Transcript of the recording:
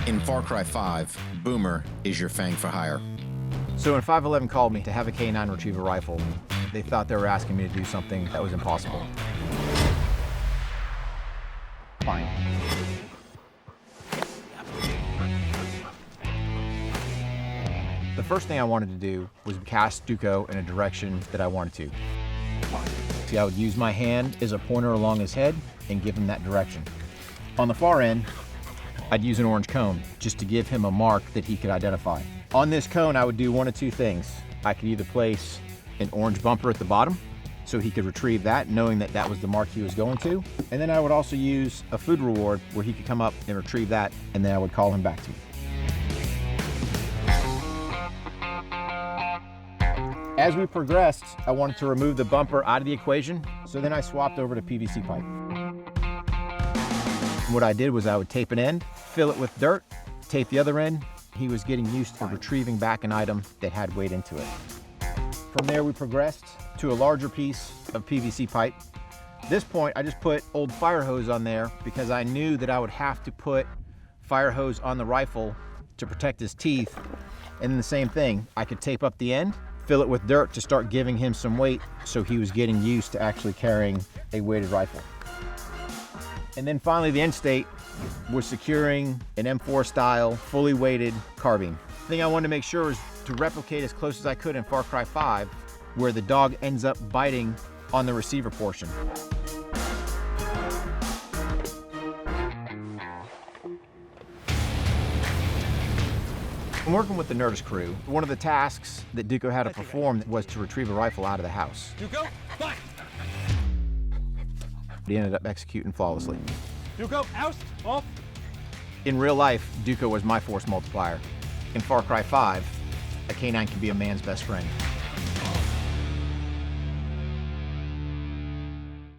In Far Cry 5, Boomer is your fang for hire. So when 511 called me to have a K9 retriever rifle, they thought they were asking me to do something that was impossible. Fine. The first thing I wanted to do was cast Duco in a direction that I wanted to. See, I would use my hand as a pointer along his head and give him that direction. On the far end, I'd use an orange cone just to give him a mark that he could identify. On this cone, I would do one of two things. I could either place an orange bumper at the bottom so he could retrieve that, knowing that that was the mark he was going to. And then I would also use a food reward where he could come up and retrieve that, and then I would call him back to me. As we progressed, I wanted to remove the bumper out of the equation, so then I swapped over to PVC pipe. What I did was I would tape an end, fill it with dirt, tape the other end. He was getting used to retrieving back an item that had weight into it. From there, we progressed to a larger piece of PVC pipe. At this point, I just put old fire hose on there because I knew that I would have to put fire hose on the rifle to protect his teeth. And then the same thing, I could tape up the end, fill it with dirt to start giving him some weight so he was getting used to actually carrying a weighted rifle. And then finally the end state was securing an M4 style, fully weighted carbine. The thing I wanted to make sure was to replicate as close as I could in Far Cry 5, where the dog ends up biting on the receiver portion. I'm working with the Nerdist crew. One of the tasks that Duco had to perform was to retrieve a rifle out of the house. Duco, fire! He ended up executing flawlessly. Duco, oust, off. In real life, Duco was my force multiplier. In Far Cry 5, a K9 can be a man's best friend.